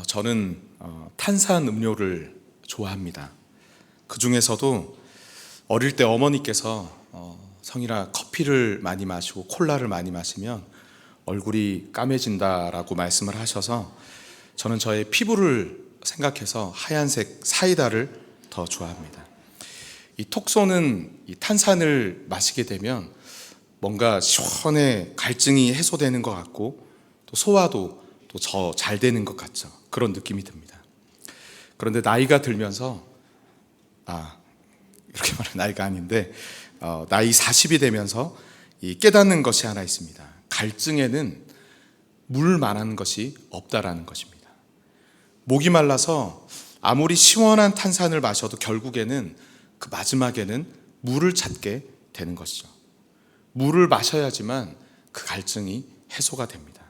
저는 탄산 음료를 좋아합니다. 그 중에서도 어릴 때 어머니께서 성일아, 커피를 많이 마시고 콜라를 많이 마시면 얼굴이 까매진다라고 말씀을 하셔서 저는 저의 피부를 생각해서 하얀색 사이다를 더 좋아합니다. 이 톡 쏘는 이 탄산을 마시게 되면 뭔가 시원해 갈증이 해소되는 것 같고 또 소화도 또 더 잘 되는 것 같죠. 그런 느낌이 듭니다. 그런데 나이가 들면서 이렇게 말하면 나이가 아닌데 나이 40이 되면서 깨닫는 것이 하나 있습니다. 갈증에는 물만한 것이 없다라는 것입니다. 목이 말라서 아무리 시원한 탄산을 마셔도 결국에는 그 마지막에는 물을 찾게 되는 것이죠. 물을 마셔야지만 그 갈증이 해소가 됩니다.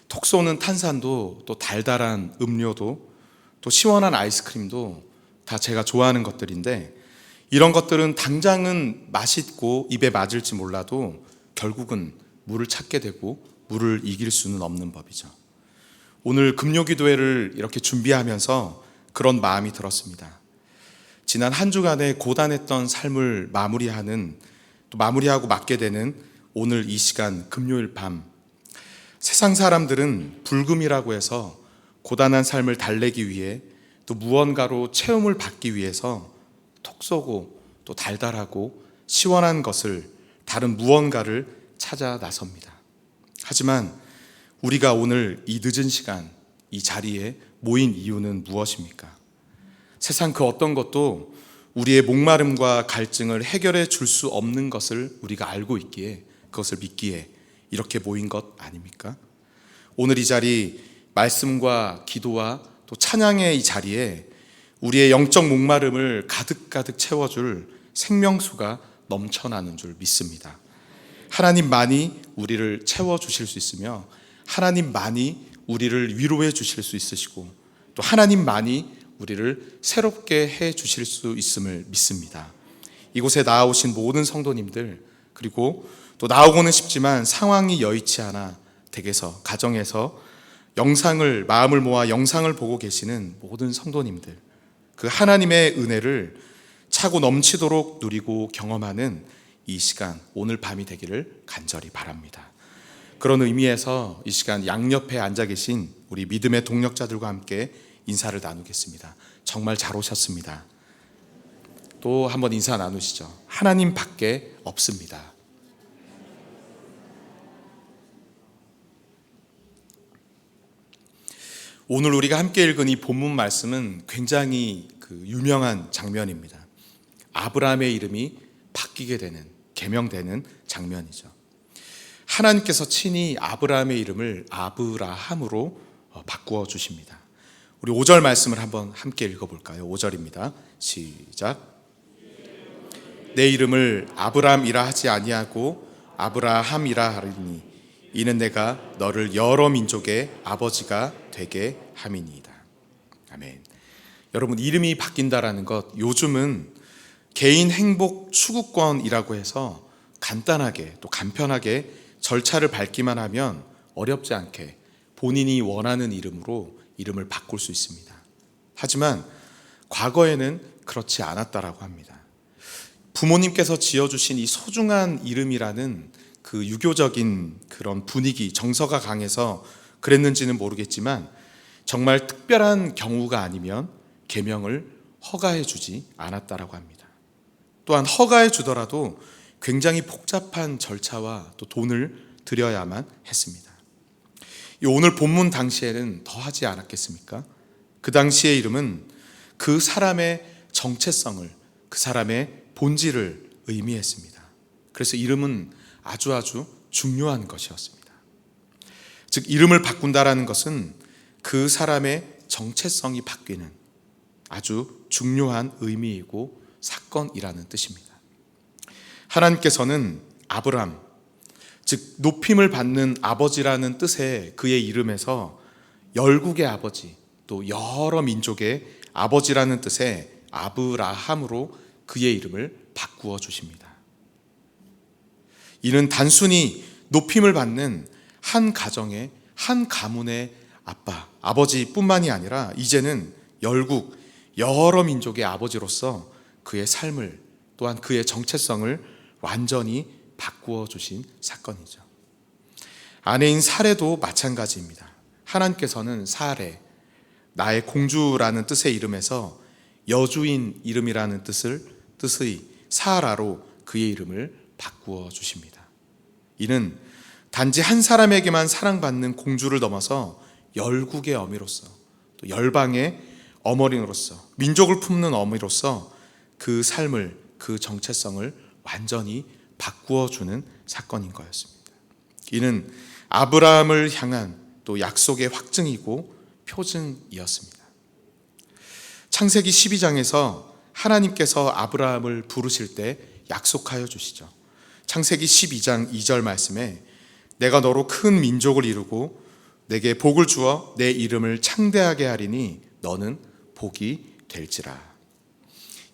톡 쏘는 탄산도 또 달달한 음료도 또 시원한 아이스크림도 다 제가 좋아하는 것들인데, 이런 것들은 당장은 맛있고 입에 맞을지 몰라도 결국은 물을 찾게 되고 물을 이길 수는 없는 법이죠. 오늘 금요기도회를 이렇게 준비하면서 그런 마음이 들었습니다. 지난 한 주간의 고단했던 삶을 마무리하고 맞게 되는 오늘 이 시간 금요일 밤, 세상 사람들은 불금이라고 해서 고단한 삶을 달래기 위해 또 무언가로 체험을 받기 위해서 톡 쏘고 또 달달하고 시원한 것을, 다른 무언가를 찾아 나섭니다. 하지만 우리가 오늘 이 늦은 시간 이 자리에 모인 이유는 무엇입니까? 세상 그 어떤 것도 우리의 목마름과 갈증을 해결해 줄 수 없는 것을 우리가 알고 있기에, 그것을 믿기에 이렇게 모인 것 아닙니까? 오늘 이 자리 말씀과 기도와 또 찬양의 이 자리에 우리의 영적 목마름을 가득가득 채워줄 생명수가 넘쳐나는 줄 믿습니다. 하나님만이 우리를 채워주실 수 있으며 하나님만이 우리를 위로해 주실 수 있으시고 또 하나님만이 우리를 새롭게 해 주실 수 있음을 믿습니다. 이곳에 나아오신 모든 성도님들, 그리고 또 나오고는 싶지만 상황이 여의치 않아 댁에서, 가정에서 마음을 모아 영상을 보고 계시는 모든 성도님들, 그 하나님의 은혜를 차고 넘치도록 누리고 경험하는 이 시간, 오늘 밤이 되기를 간절히 바랍니다. 그런 의미에서 이 시간 양옆에 앉아 계신 우리 믿음의 동력자들과 함께 인사를 나누겠습니다. 정말 잘 오셨습니다. 또 한번 인사 나누시죠. 하나님 밖에 없습니다. 오늘 우리가 함께 읽은 이 본문 말씀은 굉장히 유명한 장면입니다. 아브라함의 이름이 바뀌게 되는, 개명되는 장면이죠. 하나님께서 친히 아브라함의 이름을 아브라함으로 바꾸어 주십니다. 우리 5절 말씀을 한번 함께 읽어볼까요? 5절입니다. 시작. 내 이름을 아브라함이라 하지 아니하고 아브라함이라 하리니 이는 내가 너를 여러 민족의 아버지가 되게 함이니이다. 아멘. 여러분, 이름이 바뀐다라는 것, 요즘은 개인 행복 추구권이라고 해서 간단하게 또 간편하게 절차를 밟기만 하면 어렵지 않게 본인이 원하는 이름으로 이름을 바꿀 수 있습니다. 하지만 과거에는 그렇지 않았다라고 합니다. 부모님께서 지어주신 이 소중한 이름이라는 그 유교적인 그런 분위기, 정서가 강해서 그랬는지는 모르겠지만 정말 특별한 경우가 아니면 계명을 허가해 주지 않았다라고 합니다. 또한 허가해 주더라도 굉장히 복잡한 절차와 또 돈을 들여야만 했습니다. 오늘 본문 당시에는 더 하지 않았겠습니까? 그 당시의 이름은 그 사람의 정체성을, 그 사람의 본질을 의미했습니다. 그래서 이름은 아주 중요한 것이었습니다. 즉, 이름을 바꾼다라는 것은 그 사람의 정체성이 바뀌는 아주 중요한 의미이고 사건이라는 뜻입니다. 하나님께서는 아브람, 즉 높임을 받는 아버지라는 뜻의 그의 이름에서 열국의 아버지, 또 여러 민족의 아버지라는 뜻의 아브라함으로 그의 이름을 바꾸어 주십니다. 이는 단순히 높임을 받는 한 가정의, 한 가문의 아빠, 아버지뿐만이 아니라 이제는 열국 여러 민족의 아버지로서 그의 삶을 또한 그의 정체성을 완전히 바꾸어 주신 사건이죠. 아내인 사레도 마찬가지입니다. 하나님께서는 사레, 나의 공주라는 뜻의 이름에서 여주인 이름이라는 뜻의 사라로 그의 이름을 바꾸어 주십니다. 이는 단지 한 사람에게만 사랑받는 공주를 넘어서 열국의 어미로서, 또 열방의 어머니로서, 민족을 품는 어미로서 그 삶을, 그 정체성을 완전히 바꾸어 주는 사건인 거였습니다. 이는 아브라함을 향한 또 약속의 확증이고 표징이었습니다. 창세기 12장에서 하나님께서 아브라함을 부르실 때 약속하여 주시죠. 창세기 12장 2절 말씀에 내가 너로 큰 민족을 이루고 내게 복을 주어 내 이름을 창대하게 하리니 너는 복이 될지라.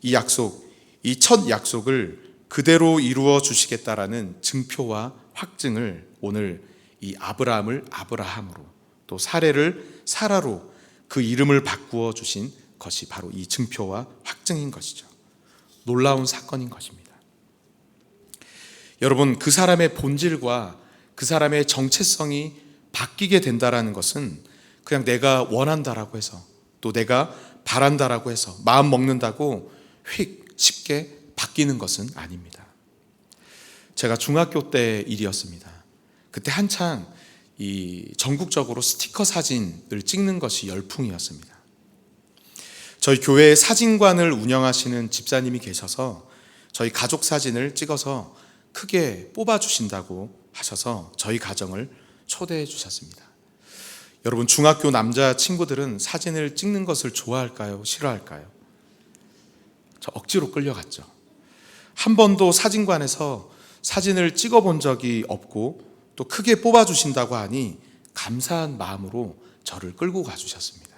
이 약속, 이 첫 약속을 그대로 이루어 주시겠다라는 증표와 확증을 오늘 이 아브라함을 아브라함으로 또 사레를 사라로 그 이름을 바꾸어 주신 것이 바로 이 증표와 확증인 것이죠. 놀라운 사건인 것입니다. 여러분, 그 사람의 본질과 그 사람의 정체성이 바뀌게 된다라는 것은 그냥 내가 원한다라고 해서 또 내가 바란다라고 해서 마음 먹는다고 휙 쉽게 바뀌는 것은 아닙니다. 제가 중학교 때 일이었습니다. 그때 한창 이 전국적으로 스티커 사진을 찍는 것이 열풍이었습니다. 저희 교회에 사진관을 운영하시는 집사님이 계셔서 저희 가족 사진을 찍어서 크게 뽑아주신다고 하셔서 저희 가정을 초대해 주셨습니다. 여러분, 중학교 남자 친구들은 사진을 찍는 것을 좋아할까요? 싫어할까요? 저 억지로 끌려갔죠. 한 번도 사진관에서 사진을 찍어본 적이 없고 또 크게 뽑아주신다고 하니 감사한 마음으로 저를 끌고 가주셨습니다.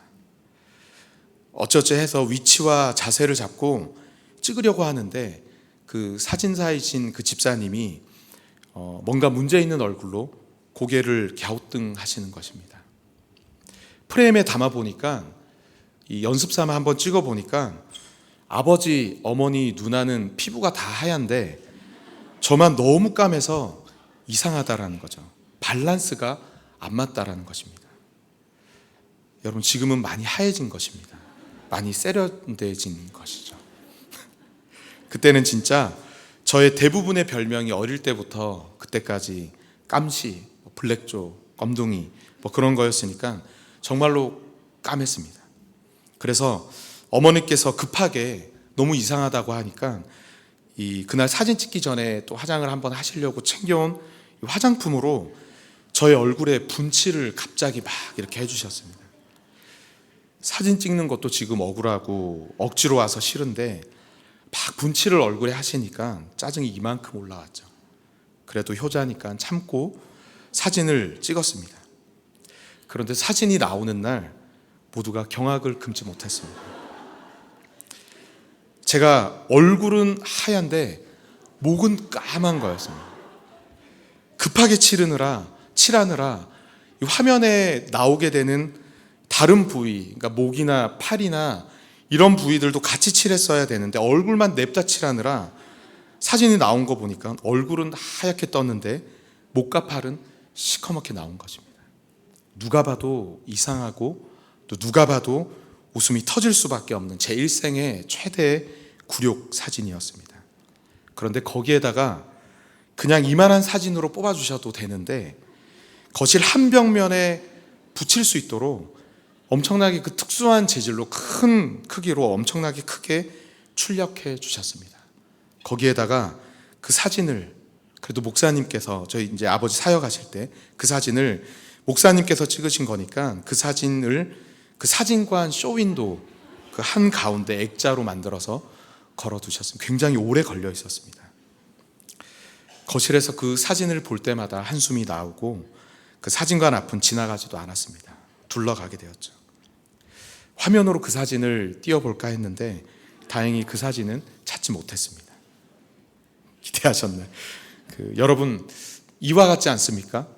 어쩌지 해서 위치와 자세를 잡고 찍으려고 하는데 그 사진사이신 그 집사님이 뭔가 문제 있는 얼굴로 고개를 갸우뚱하시는 것입니다. 프레임에 담아보니까 이 연습삼아 한번 찍어보니까 아버지, 어머니, 누나는 피부가 다 하얀데 저만 너무 까매서 이상하다라는 거죠. 밸런스가 안 맞다라는 것입니다. 여러분, 지금은 많이 하얘진 것입니다. 많이 세련돼진 것이죠. 그때는 진짜 저의 대부분의 별명이 어릴 때부터 그때까지 깜시, 블랙조, 검둥이 그런 거였으니까 정말로 까맸습니다. 그래서 어머니께서 급하게 너무 이상하다고 하니까 그날 사진 찍기 전에 또 화장을 한번 하시려고 챙겨온 화장품으로 저의 얼굴에 분칠을 갑자기 막 이렇게 해주셨습니다. 사진 찍는 것도 지금 억울하고 억지로 와서 싫은데 막 분칠을 얼굴에 하시니까 짜증이 이만큼 올라왔죠. 그래도 효자니까 참고 사진을 찍었습니다. 그런데 사진이 나오는 날 모두가 경악을 금치 못했습니다. 제가 얼굴은 하얀데 목은 까만 거였습니다. 급하게 칠하느라 이 화면에 나오게 되는 다른 부위, 그러니까 목이나 팔이나 이런 부위들도 같이 칠했어야 되는데 얼굴만 냅다 칠하느라 사진이 나온 거 보니까 얼굴은 하얗게 떴는데 목과 팔은 시커멓게 나온 것입니다. 누가 봐도 이상하고 또 누가 봐도 웃음이 터질 수밖에 없는 제 일생의 최대의 굴욕 사진이었습니다. 그런데 거기에다가 그냥 이만한 사진으로 뽑아주셔도 되는데 거실 한 벽면에 붙일 수 있도록 엄청나게 그 특수한 재질로 큰 크기로 엄청나게 크게 출력해 주셨습니다. 거기에다가 그 사진을 그래도 목사님께서 저희 이제 아버지 사역하실 때 그 사진을 목사님께서 찍으신 거니까 그 사진을 그 사진관 쇼윈도 그 한 가운데 액자로 만들어서 걸어 두셨습니다. 굉장히 오래 걸려 있었습니다. 거실에서 그 사진을 볼 때마다 한숨이 나오고 그 사진관 앞은 지나가지도 않았습니다. 둘러가게 되었죠. 화면으로 그 사진을 띄워볼까 했는데 다행히 그 사진은 찾지 못했습니다. 기대하셨나요? 여러분, 이와 같지 않습니까?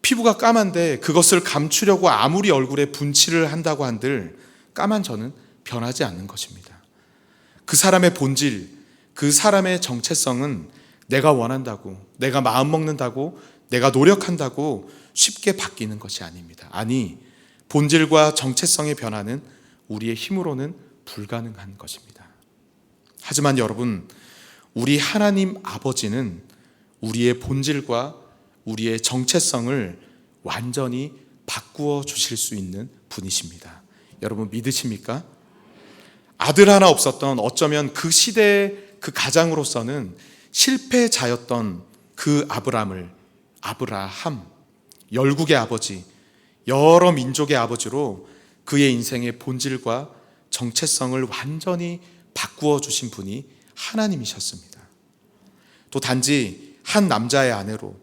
피부가 까만데 그것을 감추려고 아무리 얼굴에 분칠을 한다고 한들 까만 저는 변하지 않는 것입니다. 그 사람의 본질, 그 사람의 정체성은 내가 원한다고, 내가 마음먹는다고, 내가 노력한다고 쉽게 바뀌는 것이 아닙니다. 아니, 본질과 정체성의 변화는 우리의 힘으로는 불가능한 것입니다. 하지만 여러분, 우리 하나님 아버지는 우리의 본질과 우리의 정체성을 완전히 바꾸어 주실 수 있는 분이십니다. 여러분 믿으십니까? 아들 하나 없었던, 어쩌면 그 시대의 그 가장으로서는 실패자였던 그 아브라함, 열국의 아버지, 여러 민족의 아버지로 그의 인생의 본질과 정체성을 완전히 바꾸어 주신 분이 하나님이셨습니다. 또 단지 한 남자의 아내로,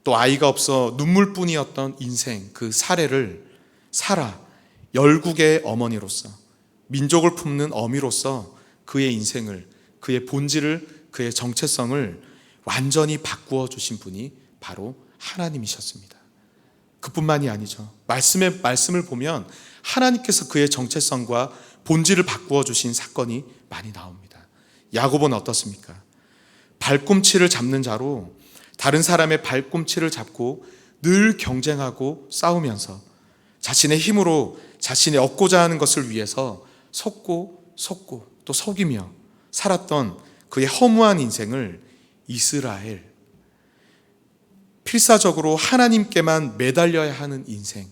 또 아이가 없어 눈물뿐이었던 인생, 그 사라, 열국의 어머니로서, 민족을 품는 어미로서 그의 인생을, 그의 본질을, 그의 정체성을 완전히 바꾸어 주신 분이 바로 하나님이셨습니다. 그뿐만이 아니죠. 말씀을 보면 하나님께서 그의 정체성과 본질을 바꾸어 주신 사건이 많이 나옵니다. 야곱은 어떻습니까? 발꿈치를 잡는 자로 다른 사람의 발꿈치를 잡고 늘 경쟁하고 싸우면서 자신의 힘으로 자신이 얻고자 하는 것을 위해서 속고 또 속이며 살았던 그의 허무한 인생을 이스라엘, 필사적으로 하나님께만 매달려야 하는 인생,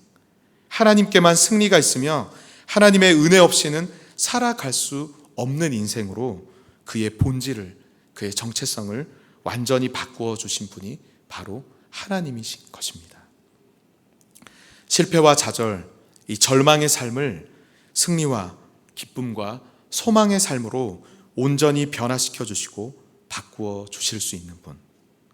하나님께만 승리가 있으며 하나님의 은혜 없이는 살아갈 수 없는 인생으로 그의 본질을, 그의 정체성을 완전히 바꾸어 주신 분이 바로 하나님이신 것입니다. 실패와 좌절, 이 절망의 삶을 승리와 기쁨과 소망의 삶으로 온전히 변화시켜 주시고 바꾸어 주실 수 있는 분,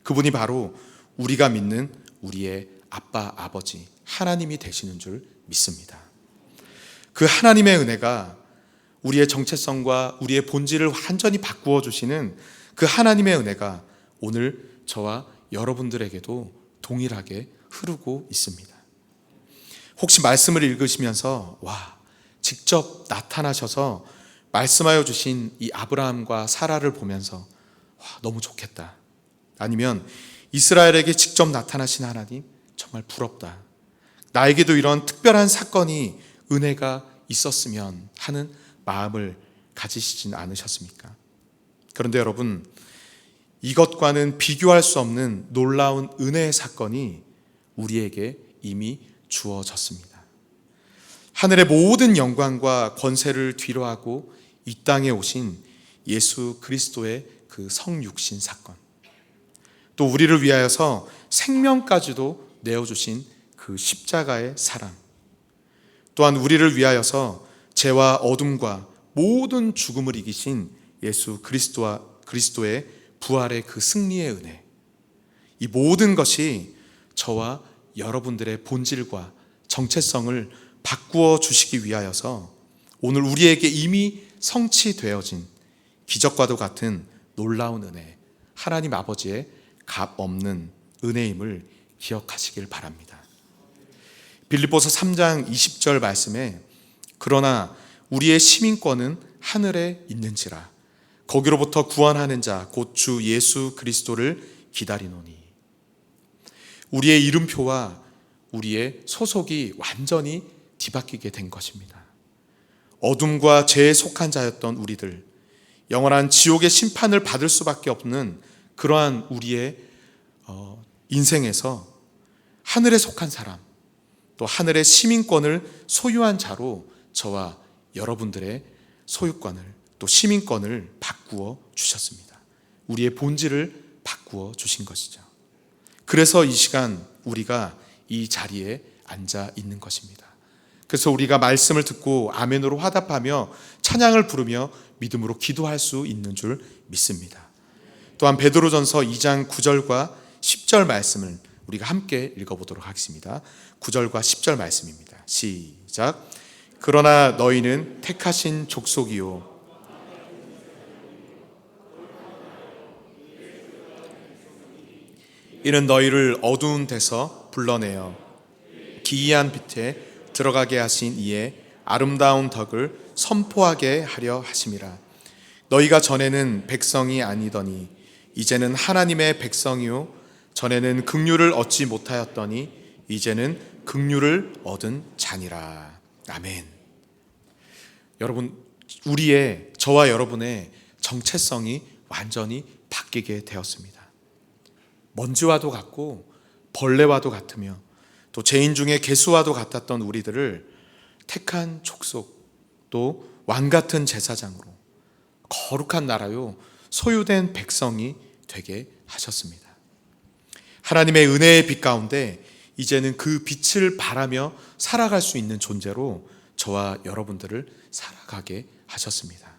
그분이 바로 우리가 믿는 우리의 아빠, 아버지, 하나님이 되시는 줄 믿습니다. 그 하나님의 은혜가 우리의 정체성과 우리의 본질을 완전히 바꾸어 주시는 그 하나님의 은혜가 오늘 저와 여러분들에게도 동일하게 흐르고 있습니다. 혹시 말씀을 읽으시면서 직접 나타나셔서 말씀하여 주신 이 아브라함과 사라를 보면서 너무 좋겠다, 아니면 이스라엘에게 직접 나타나신 하나님 정말 부럽다, 나에게도 이런 특별한 사건이, 은혜가 있었으면 하는 마음을 가지시진 않으셨습니까? 그런데 여러분, 이것과는 비교할 수 없는 놀라운 은혜의 사건이 우리에게 이미 주어졌습니다. 하늘의 모든 영광과 권세를 뒤로하고 이 땅에 오신 예수 그리스도의 그 성육신 사건, 또 우리를 위하여서 생명까지도 내어주신 그 십자가의 사랑, 또한 우리를 위하여서 죄와 어둠과 모든 죽음을 이기신 예수 그리스도의 부활의 그 승리의 은혜, 이 모든 것이 저와 여러분들의 본질과 정체성을 바꾸어 주시기 위하여서 오늘 우리에게 이미 성취되어진 기적과도 같은 놀라운 은혜, 하나님 아버지의 값 없는 은혜임을 기억하시길 바랍니다. 빌립보서 3장 20절 말씀에 그러나 우리의 시민권은 하늘에 있는지라 거기로부터 구원하는 자 곧 주 예수 그리스도를 기다리노니, 우리의 이름표와 우리의 소속이 완전히 뒤바뀌게 된 것입니다. 어둠과 죄에 속한 자였던 우리들, 영원한 지옥의 심판을 받을 수밖에 없는 그러한 우리의 인생에서 하늘에 속한 사람, 또 하늘의 시민권을 소유한 자로 저와 여러분들의 소유권을, 또 시민권을 바꾸어 주셨습니다. 우리의 본질을 바꾸어 주신 것이죠. 그래서 이 시간 우리가 이 자리에 앉아 있는 것입니다. 그래서 우리가 말씀을 듣고 아멘으로 화답하며 찬양을 부르며 믿음으로 기도할 수 있는 줄 믿습니다. 또한 베드로전서 2장 9절과 10절 말씀을 우리가 함께 읽어보도록 하겠습니다. 9절과 10절 말씀입니다. 시작. 그러나 너희는 택하신 족속이요 이는 너희를 어두운 데서 불러내어 기이한 빛에 들어가게 하신 이의 아름다운 덕을 선포하게 하려 하심이라. 너희가 전에는 백성이 아니더니 이제는 하나님의 백성이요 전에는 긍휼을 얻지 못하였더니 이제는 긍휼을 얻은 자니라. 아멘. 여러분, 저와 여러분의 정체성이 완전히 바뀌게 되었습니다. 먼지와도 같고 벌레와도 같으며 또 죄인 중에 개수와도 같았던 우리들을 택한 족속, 또 왕같은 제사장으로 거룩한 나라요 소유된 백성이 되게 하셨습니다. 하나님의 은혜의 빛 가운데 이제는 그 빛을 바라며 살아갈 수 있는 존재로 저와 여러분들을 살아가게 하셨습니다.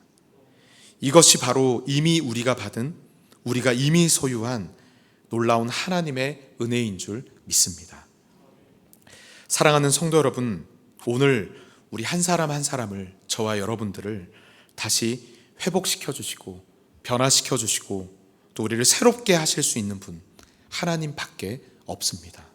이것이 바로 이미 우리가 이미 소유한 놀라운 하나님의 은혜인 줄 믿습니다. 사랑하는 성도 여러분, 오늘 우리 한 사람 한 사람을, 저와 여러분들을 다시 회복시켜 주시고 변화시켜 주시고 또 우리를 새롭게 하실 수 있는 분, 하나님밖에 없습니다.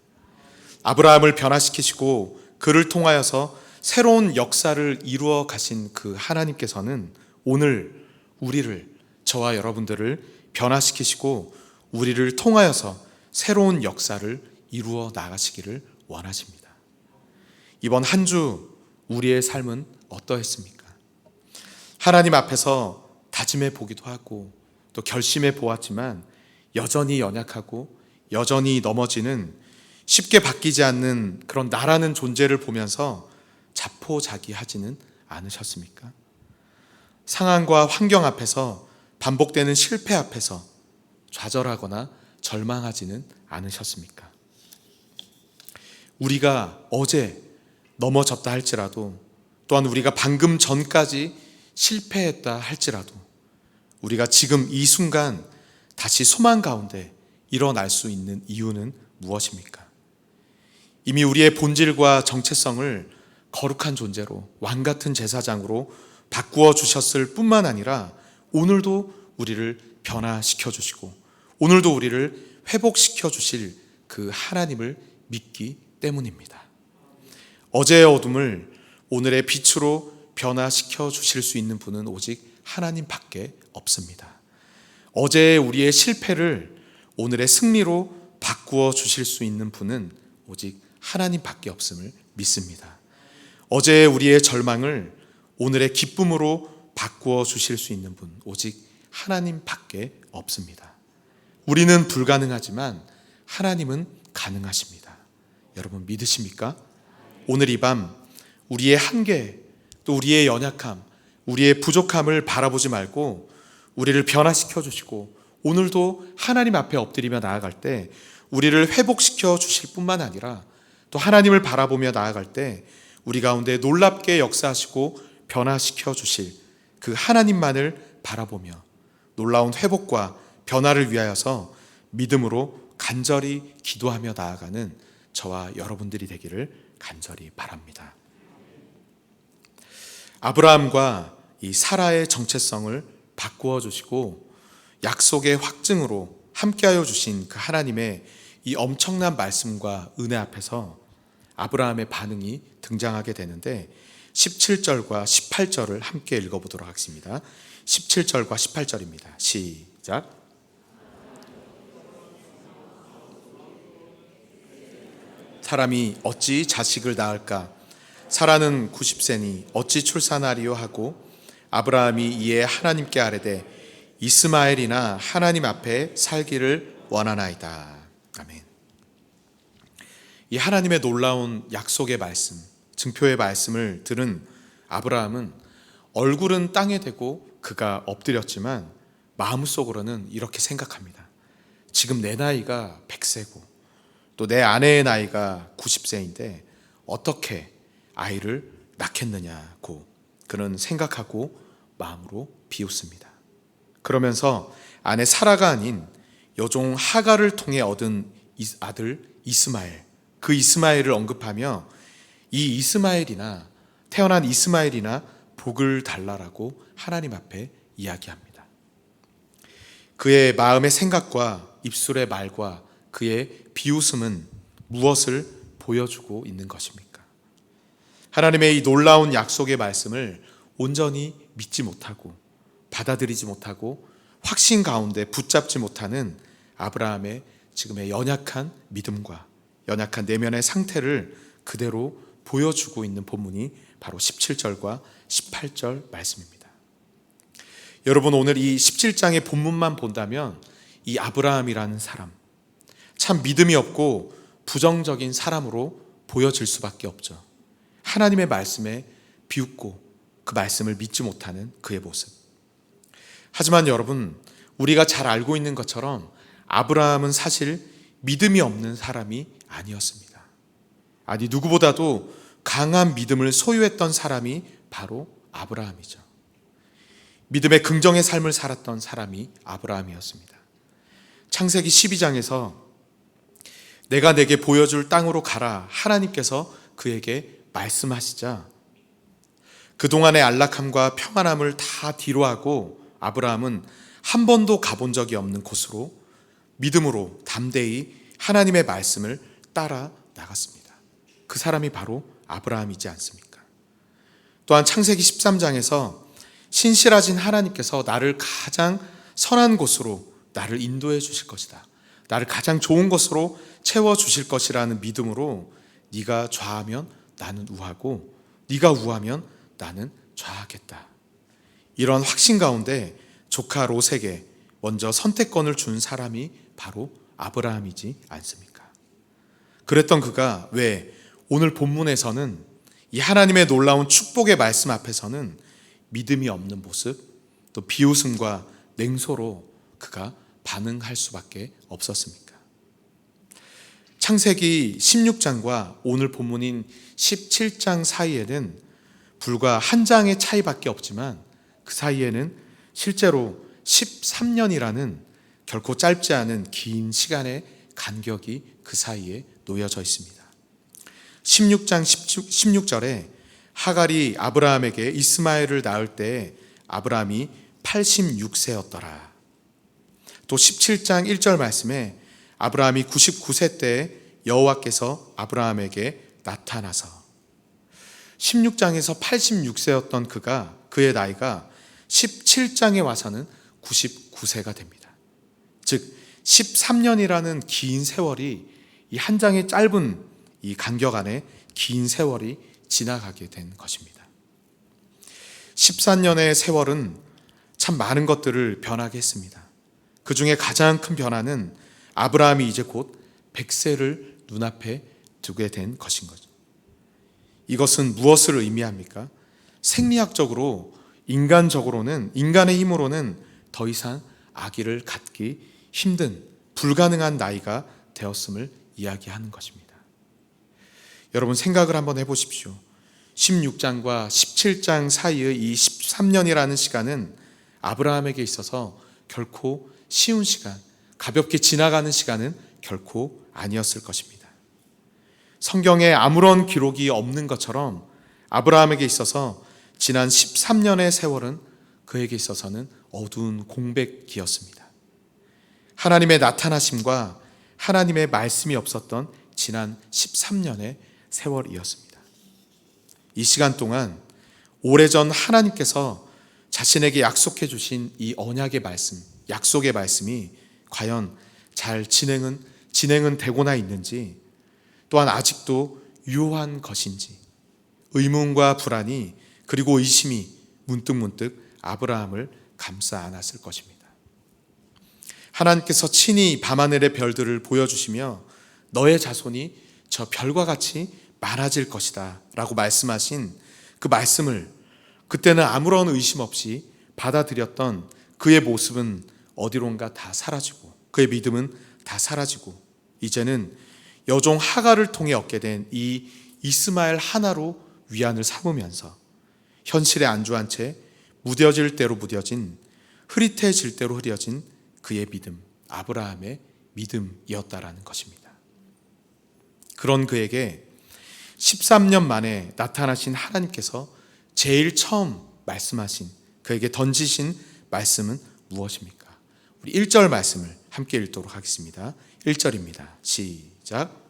아브라함을 변화시키시고 그를 통하여서 새로운 역사를 이루어 가신 그 하나님께서는 오늘 우리를, 저와 여러분들을 변화시키시고 우리를 통하여서 새로운 역사를 이루어 나가시기를 원하십니다. 이번 한 주 우리의 삶은 어떠했습니까? 하나님 앞에서 다짐해 보기도 하고 또 결심해 보았지만 여전히 연약하고 여전히 넘어지는, 쉽게 바뀌지 않는 그런 나라는 존재를 보면서 자포자기하지는 않으셨습니까? 상황과 환경 앞에서, 반복되는 실패 앞에서 좌절하거나 절망하지는 않으셨습니까? 우리가 어제 넘어졌다 할지라도, 또한 우리가 방금 전까지 실패했다 할지라도 우리가 지금 이 순간 다시 소망 가운데 일어날 수 있는 이유는 무엇입니까? 이미 우리의 본질과 정체성을 거룩한 존재로, 왕같은 제사장으로 바꾸어 주셨을 뿐만 아니라 오늘도 우리를 변화시켜 주시고 오늘도 우리를 회복시켜 주실 그 하나님을 믿기 때문입니다. 어제의 어둠을 오늘의 빛으로 변화시켜 주실 수 있는 분은 오직 하나님밖에 없습니다. 어제의 우리의 실패를 오늘의 승리로 바꾸어 주실 수 있는 분은 오직 하나님밖에 없음을 믿습니다. 어제의 우리의 절망을 오늘의 기쁨으로 바꾸어 주실 수 있는 분, 오직 하나님밖에 없습니다. 우리는 불가능하지만 하나님은 가능하십니다. 여러분 믿으십니까? 오늘 이 밤 우리의 한계, 또 우리의 연약함, 우리의 부족함을 바라보지 말고 우리를 변화시켜 주시고 오늘도 하나님 앞에 엎드리며 나아갈 때 우리를 회복시켜 주실 뿐만 아니라 또 하나님을 바라보며 나아갈 때 우리 가운데 놀랍게 역사하시고 변화시켜 주실 그 하나님만을 바라보며 놀라운 회복과 변화를 위하여서 믿음으로 간절히 기도하며 나아가는 저와 여러분들이 되기를 간절히 바랍니다. 아브라함과 이 사라의 정체성을 바꾸어 주시고 약속의 확증으로 함께하여 주신 그 하나님의 이 엄청난 말씀과 은혜 앞에서 아브라함의 반응이 등장하게 되는데 17절과 18절을 함께 읽어보도록 하겠습니다. 17절과 18절입니다. 시작. 사람이 어찌 자식을 낳을까? 사라는 90세니 어찌 출산하리요 하고 아브라함이 이에 하나님께 아뢰되 이스마엘이나 하나님 앞에 살기를 원하나이다. 아멘. 이 하나님의 놀라운 약속의 말씀, 증표의 말씀을 들은 아브라함은 얼굴은 땅에 대고 그가 엎드렸지만 마음속으로는 이렇게 생각합니다. 지금 내 나이가 100세고 또 내 아내의 나이가 90세인데 어떻게 아이를 낳겠느냐고 그는 생각하고 마음으로 비웃습니다. 그러면서 아내 사라가 아닌 여종 하갈을 통해 얻은 아들 이스마엘, 그 이스마엘을 언급하며 이 이스마엘이나 태어난 이스마엘이나 복을 달라라고 하나님 앞에 이야기합니다. 그의 마음의 생각과 입술의 말과 그의 비웃음은 무엇을 보여주고 있는 것입니까? 하나님의 이 놀라운 약속의 말씀을 온전히 믿지 못하고 받아들이지 못하고 확신 가운데 붙잡지 못하는 아브라함의 지금의 연약한 믿음과 연약한 내면의 상태를 그대로 보여주고 있는 본문이 바로 17절과 18절 말씀입니다. 여러분, 오늘 이 17장의 본문만 본다면 이 아브라함이라는 사람, 참 믿음이 없고 부정적인 사람으로 보여질 수밖에 없죠. 하나님의 말씀에 비웃고 그 말씀을 믿지 못하는 그의 모습. 하지만 여러분, 우리가 잘 알고 있는 것처럼 아브라함은 사실 믿음이 없는 사람이 아니었습니다. 아니, 누구보다도 강한 믿음을 소유했던 사람이 바로 아브라함이죠. 믿음의 긍정의 삶을 살았던 사람이 아브라함이었습니다. 창세기 12장에서 내가 내게 보여줄 땅으로 가라, 하나님께서 그에게 말씀하시자 그동안의 안락함과 평안함을 다 뒤로하고 아브라함은 한 번도 가본 적이 없는 곳으로 믿음으로 담대히 하나님의 말씀을 따라 나갔습니다. 그 사람이 바로 아브라함이지 않습니까? 또한 창세기 13장에서 신실하신 하나님께서 나를 가장 선한 곳으로 나를 인도해 주실 것이다, 나를 가장 좋은 것으로 채워주실 것이라는 믿음으로 네가 좌하면 나는 우하고 네가 우하면 나는 좌하겠다, 이런 확신 가운데 조카 롯에게 먼저 선택권을 준 사람이 바로 아브라함이지 않습니까? 그랬던 그가 왜 오늘 본문에서는 이 하나님의 놀라운 축복의 말씀 앞에서는 믿음이 없는 모습, 또 비웃음과 냉소로 그가 반응할 수밖에 없었습니까? 창세기 16장과 오늘 본문인 17장 사이에는 불과 한 장의 차이밖에 없지만 그 사이에는 실제로 13년이라는 결코 짧지 않은 긴 시간의 간격이 그 사이에 놓여져 있습니다. 16장 16절에 하갈이 아브라함에게 이스마엘을 낳을 때 아브라함이 86세였더라. 또 17장 1절 말씀에 아브라함이 99세 때 여호와께서 아브라함에게 나타나서 16장에서 86세였던 그의 나이가 17장에 와서는 99세가 됩니다. 즉 13년이라는 긴 세월이 이 한 장의 짧은 이 간격 안에 긴 세월이 지나가게 된 것입니다. 14년의 세월은 참 많은 것들을 변하게 했습니다. 그 중에 가장 큰 변화는 아브라함이 이제 곧 100세를 눈앞에 두게 된 것인 거죠. 이것은 무엇을 의미합니까? 생리학적으로, 인간적으로는, 인간의 힘으로는 더 이상 아기를 갖기 힘든, 불가능한 나이가 되었음을 이야기하는 것입니다. 여러분, 생각을 한번 해보십시오. 16장과 17장 사이의 이 13년이라는 시간은 아브라함에게 있어서 결코 쉬운 시간, 가볍게 지나가는 시간은 결코 아니었을 것입니다. 성경에 아무런 기록이 없는 것처럼 아브라함에게 있어서 지난 13년의 세월은 그에게 있어서는 어두운 공백기였습니다. 하나님의 나타나심과 하나님의 말씀이 없었던 지난 13년의 세월이었습니다. 이 시간 동안 오래전 하나님께서 자신에게 약속해 주신 이 언약의 말씀, 약속의 말씀이 과연 잘 진행은 되고나 있는지, 또한 아직도 유효한 것인지 의문과 불안이 그리고 의심이 문득문득 아브라함을 감싸 안았을 것입니다. 하나님께서 친히 밤하늘의 별들을 보여주시며 너의 자손이 저 별과 같이 많아질 것이다 라고 말씀하신 그 말씀을 그때는 아무런 의심 없이 받아들였던 그의 모습은 어디론가 다 사라지고 그의 믿음은 다 사라지고 이제는 여종 하갈을 통해 얻게 된 이 이스마엘 하나로 위안을 삼으면서 현실에 안주한 채 무뎌질 대로 무뎌진, 흐릿해질 대로 흐려진 그의 믿음, 아브라함의 믿음이었다라는 것입니다. 그런 그에게 13년 만에 나타나신 하나님께서 제일 처음 말씀하신, 그에게 던지신 말씀은 무엇입니까? 우리 1절 말씀을 함께 읽도록 하겠습니다. 1절입니다. 시작.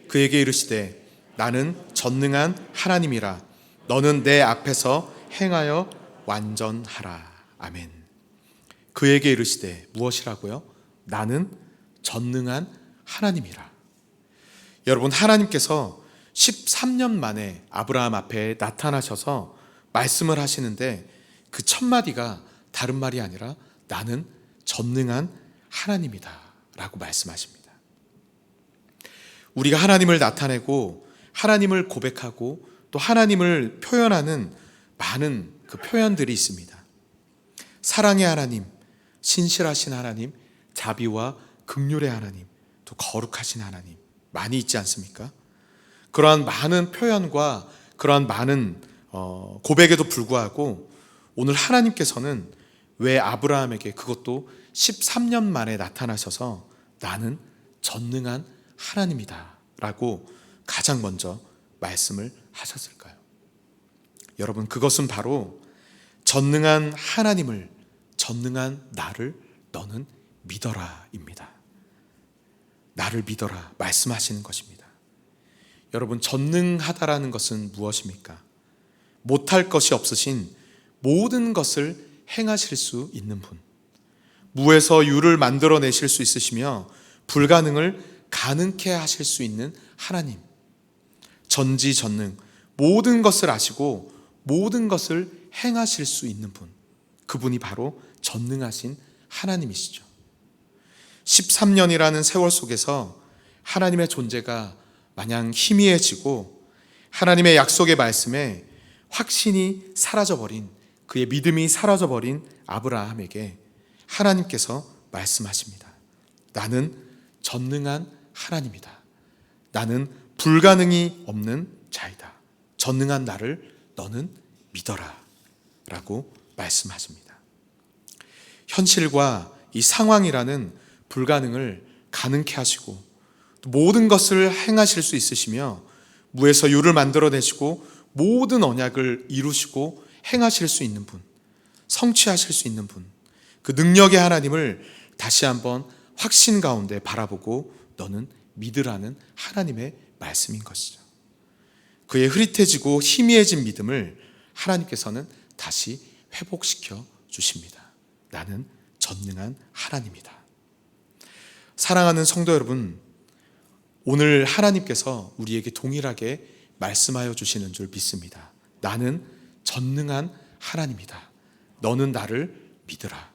그에게 이르시되 나는 전능한 하나님이라. 너는 내 앞에서 행하여 완전하라. 아멘. 그에게 이르시되 무엇이라고요? 나는 전능한 하나님이라. 여러분, 하나님께서 13년 만에 아브라함 앞에 나타나셔서 말씀을 하시는데 그 첫 마디가 다른 말이 아니라 나는 전능한 하나님이다 라고 말씀하십니다. 우리가 하나님을 나타내고 하나님을 고백하고 또 하나님을 표현하는 많은 그 표현들이 있습니다. 사랑의 하나님, 신실하신 하나님, 자비와 긍휼의 하나님, 또 거룩하신 하나님, 많이 있지 않습니까? 그러한 많은 표현과 그러한 많은 고백에도 불구하고 오늘 하나님께서는 왜 아브라함에게 그것도 13년 만에 나타나셔서 나는 전능한 하나님이다 라고 가장 먼저 말씀을 하셨을까요? 여러분, 그것은 바로 전능한 하나님을, 전능한 나를 너는 믿어라 입니다. 나를 믿어라 말씀하시는 것입니다. 여러분, 전능하다라는 것은 무엇입니까? 못할 것이 없으신 모든 것을 행하실 수 있는 분, 무에서 유를 만들어내실 수 있으시며 불가능을 가능케 하실 수 있는 하나님, 전지전능, 모든 것을 아시고 모든 것을 행하실 수 있는 분, 그분이 바로 전능하신 하나님이시죠. 13년이라는 세월 속에서 하나님의 존재가 마냥 희미해지고 하나님의 약속의 말씀에 확신이 사라져버린, 그의 믿음이 사라져버린 아브라함에게 하나님께서 말씀하십니다. 나는 전능한 하나님이다. 나는 불가능이 없는 자이다. 전능한 나를 너는 믿어라 라고 말씀하십니다. 현실과 이 상황이라는 불가능을 가능케 하시고 모든 것을 행하실 수 있으시며 무에서 유를 만들어내시고 모든 언약을 이루시고 행하실 수 있는 분, 성취하실 수 있는 분, 그 능력의 하나님을 다시 한번 확신 가운데 바라보고 너는 믿으라는 하나님의 말씀인 것이죠. 그의 흐릿해지고 희미해진 믿음을 하나님께서는 다시 회복시켜 주십니다. 나는 전능한 하나님이다. 사랑하는 성도 여러분, 오늘 하나님께서 우리에게 동일하게 말씀하여 주시는 줄 믿습니다. 나는 전능한 하나님이다. 너는 나를 믿으라.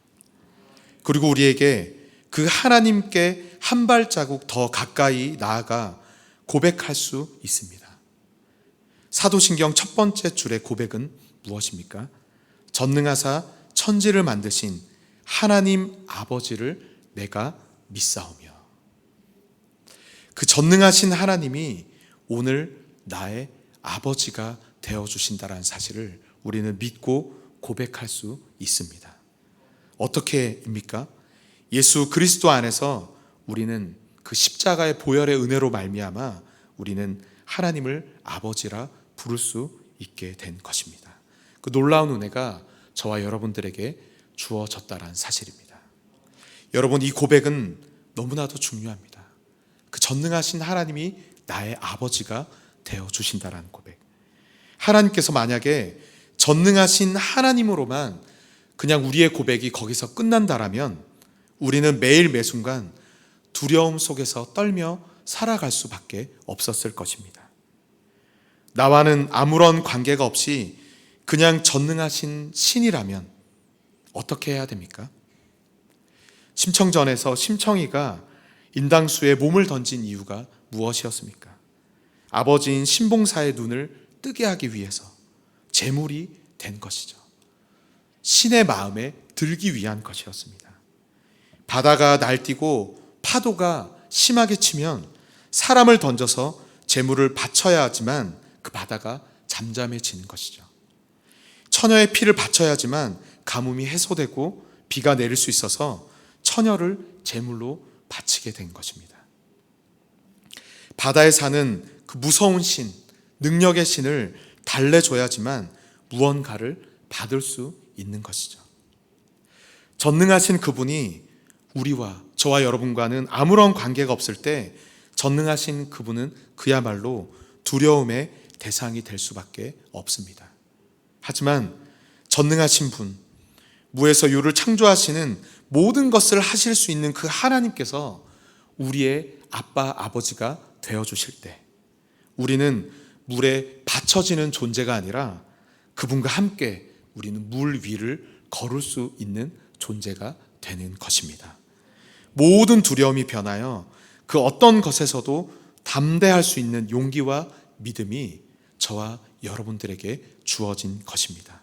그리고 우리에게 그 하나님께 한 발자국 더 가까이 나아가 고백할 수 있습니다. 사도신경 첫 번째 줄의 고백은 무엇입니까? 전능하사 천지를 만드신 하나님 아버지를 내가 믿사오며. 그 전능하신 하나님이 오늘 나의 아버지가 되어주신다는 사실을 우리는 믿고 고백할 수 있습니다. 어떻게입니까? 예수 그리스도 안에서 우리는 그 십자가의 보혈의 은혜로 말미암아 우리는 하나님을 아버지라 부를 수 있게 된 것입니다. 그 놀라운 은혜가 저와 여러분들에게 주어졌다는 사실입니다. 여러분, 이 고백은 너무나도 중요합니다. 그 전능하신 하나님이 나의 아버지가 되어주신다는 고백. 하나님께서 만약에 전능하신 하나님으로만 그냥 우리의 고백이 거기서 끝난다라면 우리는 매일 매순간 두려움 속에서 떨며 살아갈 수밖에 없었을 것입니다. 나와는 아무런 관계가 없이 그냥 전능하신 신이라면 어떻게 해야 됩니까? 심청전에서 심청이가 인당수에 몸을 던진 이유가 무엇이었습니까? 아버지인 신봉사의 눈을 뜨게 하기 위해서 제물이 된 것이죠. 신의 마음에 들기 위한 것이었습니다. 바다가 날뛰고 파도가 심하게 치면 사람을 던져서 제물을 바쳐야 하지만 그 바다가 잠잠해지는 것이죠. 처녀의 피를 바쳐야 하지만 가뭄이 해소되고 비가 내릴 수 있어서 처녀를 제물로 바치게 된 것입니다. 바다에 사는 그 무서운 신, 능력의 신을 달래줘야지만 무언가를 받을 수 있는 것이죠. 전능하신 그분이 우리와 저와 여러분과는 아무런 관계가 없을 때 전능하신 그분은 그야말로 두려움의 대상이 될 수밖에 없습니다. 하지만 전능하신 분, 무에서 유를 창조하시는 모든 것을 하실 수 있는 그 하나님께서 우리의 아빠, 아버지가 되어주실 때 우리는 물에 받쳐지는 존재가 아니라 그분과 함께 우리는 물 위를 걸을 수 있는 존재가 되는 것입니다. 모든 두려움이 변하여 그 어떤 것에서도 담대할 수 있는 용기와 믿음이 저와 여러분들에게 주어진 것입니다.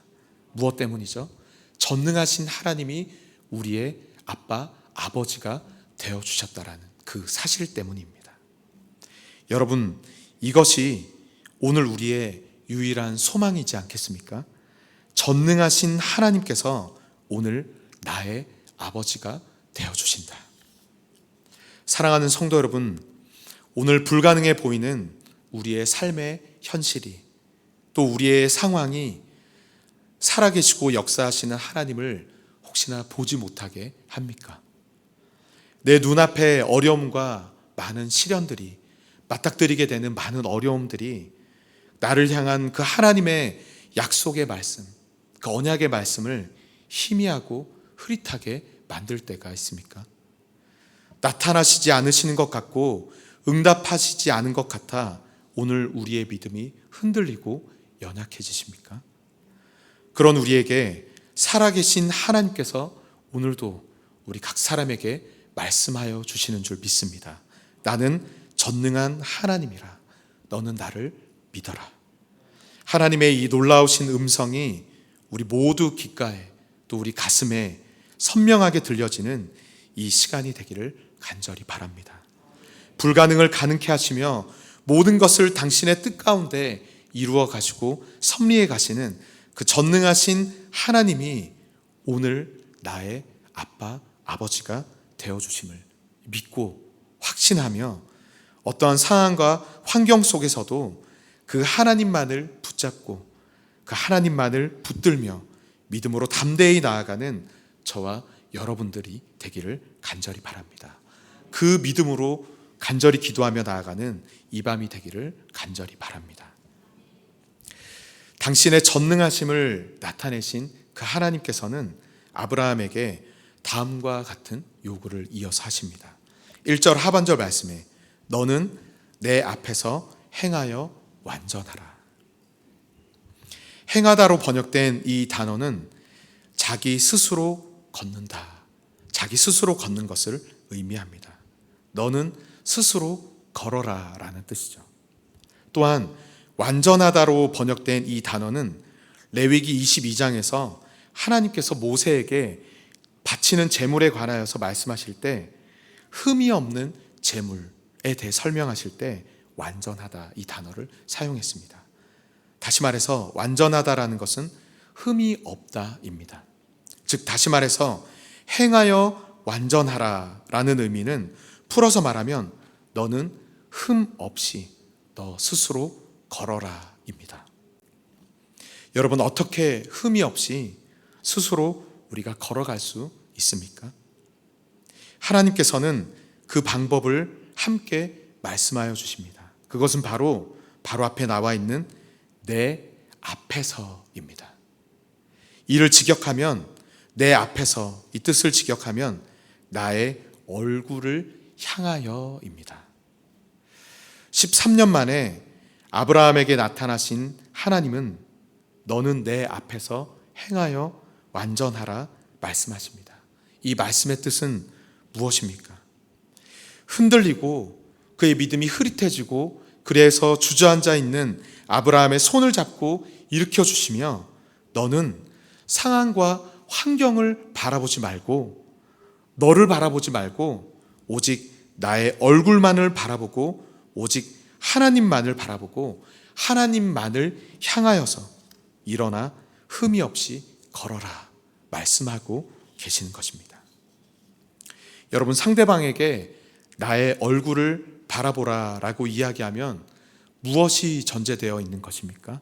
무엇 때문이죠? 전능하신 하나님이 우리의 아빠, 아버지가 되어주셨다라는 그 사실 때문입니다. 여러분, 이것이 오늘 우리의 유일한 소망이지 않겠습니까? 전능하신 하나님께서 오늘 나의 아버지가 되어주신다. 사랑하는 성도 여러분, 오늘 불가능해 보이는 우리의 삶의 현실이, 또 우리의 상황이 살아계시고 역사하시는 하나님을 혹시나 보지 못하게 합니까? 내 눈앞에 어려움과 많은 시련들이, 맞닥뜨리게 되는 많은 어려움들이 나를 향한 그 하나님의 약속의 말씀, 그 언약의 말씀을 희미하고 흐릿하게 만들 때가 있습니까? 나타나시지 않으시는 것 같고 응답하시지 않은 것 같아 오늘 우리의 믿음이 흔들리고 연약해지십니까? 그런 우리에게 살아계신 하나님께서 오늘도 우리 각 사람에게 말씀하여 주시는 줄 믿습니다. 나는 전능한 하나님이라. 너는 나를 믿어라. 하나님의 이 놀라우신 음성이 우리 모두 귓가에 또 우리 가슴에 선명하게 들려지는 이 시간이 되기를 간절히 바랍니다. 불가능을 가능케 하시며 모든 것을 당신의 뜻 가운데 이루어 가시고 섭리해 가시는 그 전능하신 하나님이 오늘 나의 아빠, 아버지가 되어주심을 믿고 확신하며 어떠한 상황과 환경 속에서도 그 하나님만을 붙잡고 그 하나님만을 붙들며 믿음으로 담대히 나아가는 저와 여러분들이 되기를 간절히 바랍니다. 그 믿음으로 간절히 기도하며 나아가는 이 밤이 되기를 간절히 바랍니다. 당신의 전능하심을 나타내신 그 하나님께서는 아브라함에게 다음과 같은 요구를 이어서 하십니다. 1절 하반절 말씀에 너는 내 앞에서 행하여 완전하라. 행하다로 번역된 이 단어는 자기 스스로 걷는다, 자기 스스로 걷는 것을 의미합니다. 너는 스스로 걸어라 라는 뜻이죠. 또한 완전하다로 번역된 이 단어는 레위기 22장에서 하나님께서 모세에게 바치는 제물에 관하여서 말씀하실 때 흠이 없는 제물에 대해 설명하실 때 완전하다 이 단어를 사용했습니다. 다시 말해서 완전하다라는 것은 흠이 없다입니다. 즉 다시 말해서 행하여 완전하라 라는 의미는 풀어서 말하면 너는 흠 없이 너 스스로 걸어라 입니다. 여러분, 어떻게 흠이 없이 스스로 우리가 걸어갈 수 있습니까? 하나님께서는 그 방법을 함께 말씀하여 주십니다. 그것은 바로 앞에 나와 있는 내 앞에서입니다. 이를 직역하면 내 앞에서, 이 뜻을 직역하면 나의 얼굴을 향하여입니다. 13년 만에 아브라함에게 나타나신 하나님은 너는 내 앞에서 행하여 완전하라 말씀하십니다. 이 말씀의 뜻은 무엇입니까? 흔들리고 그의 믿음이 흐릿해지고 그래서 주저앉아 있는 아브라함의 손을 잡고 일으켜 주시며 너는 상황과 환경을 바라보지 말고 너를 바라보지 말고 오직 나의 얼굴만을 바라보고 오직 하나님만을 바라보고 하나님만을 향하여서 일어나 흠이 없이 걸어라 말씀하고 계시는 것입니다. 여러분, 상대방에게 나의 얼굴을 바라보라 라고 이야기하면 무엇이 전제되어 있는 것입니까?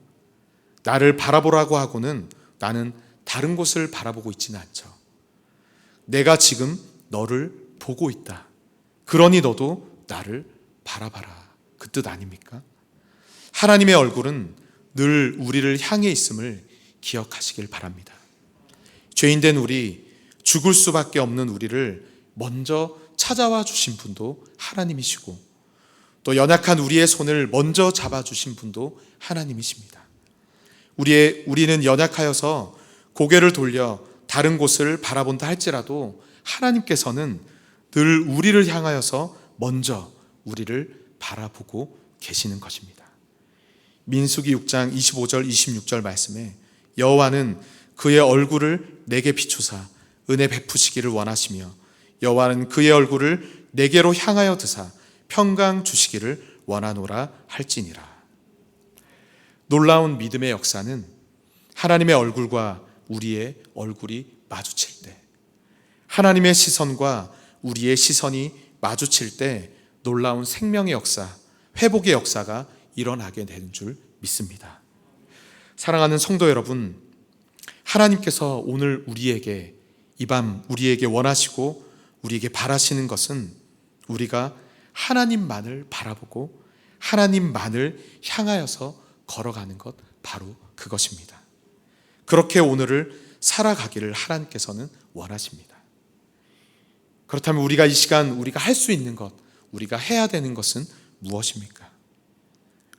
나를 바라보라고 하고는 나는 다른 곳을 바라보고 있지는 않죠. 내가 지금 너를 보고 있다. 그러니 너도 나를 바라봐라, 그 뜻 아닙니까? 하나님의 얼굴은 늘 우리를 향해 있음을 기억하시길 바랍니다. 죄인된 우리, 죽을 수밖에 없는 우리를 먼저 찾아와 주신 분도 하나님이시고, 또 연약한 우리의 손을 먼저 잡아주신 분도 하나님이십니다. 우리는 연약하여서 고개를 돌려 다른 곳을 바라본다 할지라도 하나님께서는 늘 우리를 향하여서 먼저 우리를 바라보고 계시는 것입니다. 민수기 6장 25절 26절 말씀에 여호와는 그의 얼굴을 내게 비추사 은혜 베푸시기를 원하시며 여호와는 그의 얼굴을 내게로 향하여 드사 평강 주시기를 원하노라 할지니라. 놀라운 믿음의 역사는 하나님의 얼굴과 우리의 얼굴이 마주칠 때, 하나님의 시선과 우리의 시선이 마주칠 때 놀라운 생명의 역사, 회복의 역사가 일어나게 되는 줄 믿습니다. 사랑하는 성도 여러분, 하나님께서 오늘 우리에게, 이 밤 우리에게 원하시고 우리에게 바라시는 것은 우리가 하나님만을 바라보고 하나님만을 향하여서 걸어가는 것, 바로 그것입니다. 그렇게 오늘을 살아가기를 하나님께서는 원하십니다. 그렇다면 우리가 이 시간 우리가 할 수 있는 것, 우리가 해야 되는 것은 무엇입니까?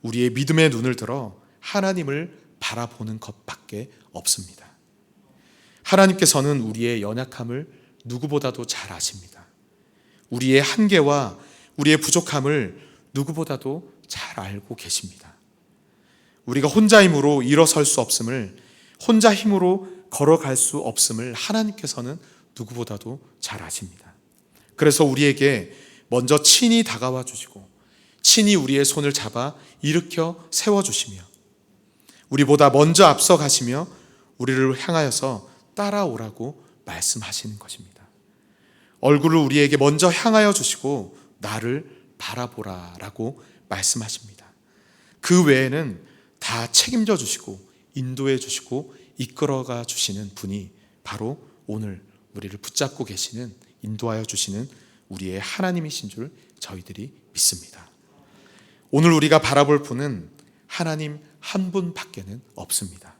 우리의 믿음의 눈을 들어 하나님을 바라보는 것밖에 없습니다. 하나님께서는 우리의 연약함을 누구보다도 잘 아십니다. 우리의 한계와 우리의 부족함을 누구보다도 잘 알고 계십니다. 우리가 혼자 힘으로 일어설 수 없음을, 혼자 힘으로 걸어갈 수 없음을 하나님께서는 누구보다도 잘 아십니다. 그래서 우리에게 먼저 친히 다가와 주시고 친히 우리의 손을 잡아 일으켜 세워주시며 우리보다 먼저 앞서 가시며 우리를 향하여서 따라오라고 말씀하시는 것입니다. 얼굴을 우리에게 먼저 향하여 주시고 나를 바라보라라고 말씀하십니다. 그 외에는 다 책임져 주시고 인도해 주시고 이끌어가 주시는 분이 바로 오늘 우리를 붙잡고 계시는, 인도하여 주시는 우리의 하나님이신 줄 저희들이 믿습니다. 오늘 우리가 바라볼 분은 하나님 한 분밖에는 없습니다.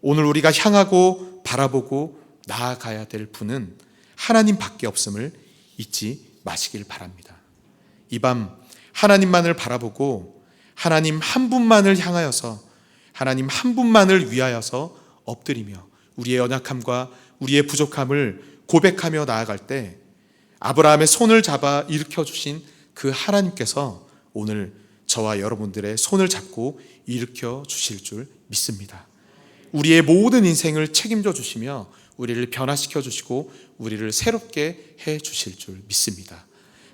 오늘 우리가 향하고 바라보고 나아가야 될 분은 하나님밖에 없음을 잊지 마시길 바랍니다. 이 밤 하나님만을 바라보고 하나님 한 분만을 향하여서, 하나님 한 분만을 위하여서 엎드리며 우리의 연약함과 우리의 부족함을 고백하며 나아갈 때 아브라함의 손을 잡아 일으켜 주신 그 하나님께서 오늘 저와 여러분들의 손을 잡고 일으켜 주실 줄 믿습니다. 우리의 모든 인생을 책임져 주시며 우리를 변화시켜 주시고 우리를 새롭게 해 주실 줄 믿습니다.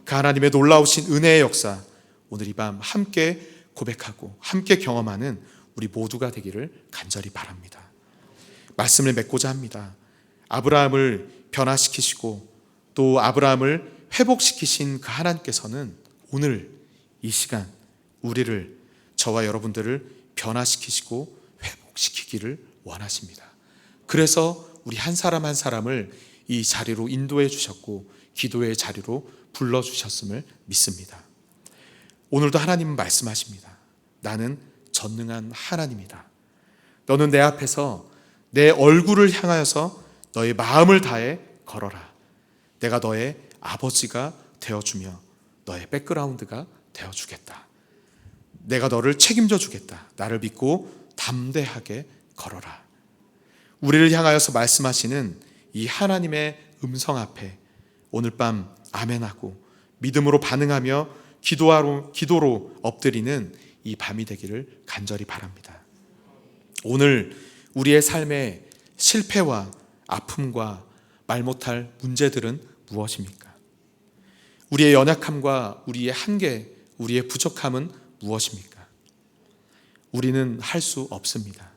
그 하나님의 놀라우신 은혜의 역사, 오늘 이 밤 함께 고백하고 함께 경험하는 우리 모두가 되기를 간절히 바랍니다. 말씀을 맺고자 합니다. 아브라함을 변화시키시고 또 아브라함을 회복시키신 그 하나님께서는 오늘 이 시간 우리를, 저와 여러분들을 변화시키시고 회복시키기를 원하십니다. 그래서 우리 한 사람 한 사람을 이 자리로 인도해 주셨고 기도의 자리로 불러주셨음을 믿습니다. 오늘도 하나님은 말씀하십니다. 나는 전능한 하나님이다. 너는 내 앞에서 내 얼굴을 향하여서 너의 마음을 다해 걸어라. 내가 너의 아버지가 되어주며 너의 백그라운드가 되어주겠다. 내가 너를 책임져 주겠다. 나를 믿고 담대하게 걸어라. 우리를 향하여서 말씀하시는 이 하나님의 음성 앞에 오늘 밤 아멘하고 믿음으로 반응하며 기도로 엎드리는 이 밤이 되기를 간절히 바랍니다. 오늘 우리의 삶의 실패와 아픔과 말 못할 문제들은 무엇입니까? 우리의 연약함과 우리의 한계, 우리의 부족함은 무엇입니까? 우리는 할 수 없습니다.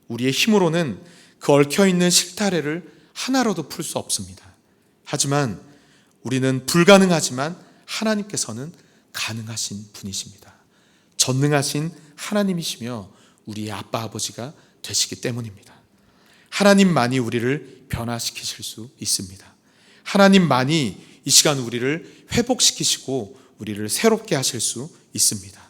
우리의 힘으로는 그 얽혀있는 실타래를 하나로도 풀 수 없습니다. 하지만 우리는 불가능하지만 하나님께서는 가능하신 분이십니다. 전능하신 하나님이시며 우리의 아빠 아버지가 되시기 때문입니다. 하나님만이 우리를 변화시키실 수 있습니다. 하나님만이 이 시간 우리를 회복시키시고 우리를 새롭게 하실 수 있습니다.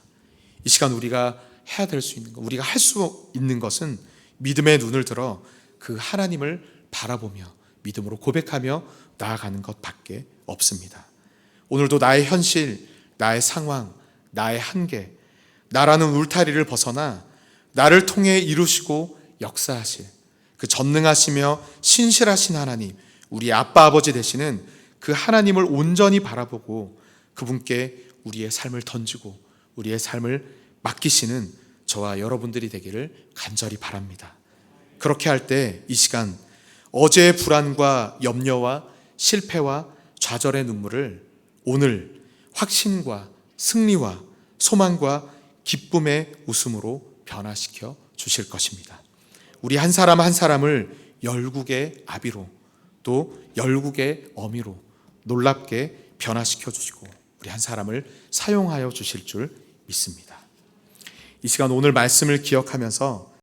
이 시간 우리가 해야 될 수 있는 것, 우리가 할 수 있는 것은 믿음의 눈을 들어 그 하나님을 바라보며 믿음으로 고백하며 나아가는 것밖에 없습니다. 오늘도 나의 현실, 나의 상황, 나의 한계, 나라는 울타리를 벗어나 나를 통해 이루시고 역사하실 그 전능하시며 신실하신 하나님, 우리 아빠 아버지 되시는 그 하나님을 온전히 바라보고 그분께 우리의 삶을 던지고 우리의 삶을 맡기시는 저와 여러분들이 되기를 간절히 바랍니다. 그렇게 할 때 이 시간 어제의 불안과 염려와 실패와 좌절의 눈물을 오늘 확신과 승리와 소망과 기쁨의 웃음으로 변화시켜 주실 것입니다. 우리 한 사람 한 사람을 열국의 아비로 또 열국의 어미로 놀랍게 변화시켜 주시고 우리 한 사람을 사용하여 주실 줄 믿습니다. 이 시간 오늘 말씀을 기억하면서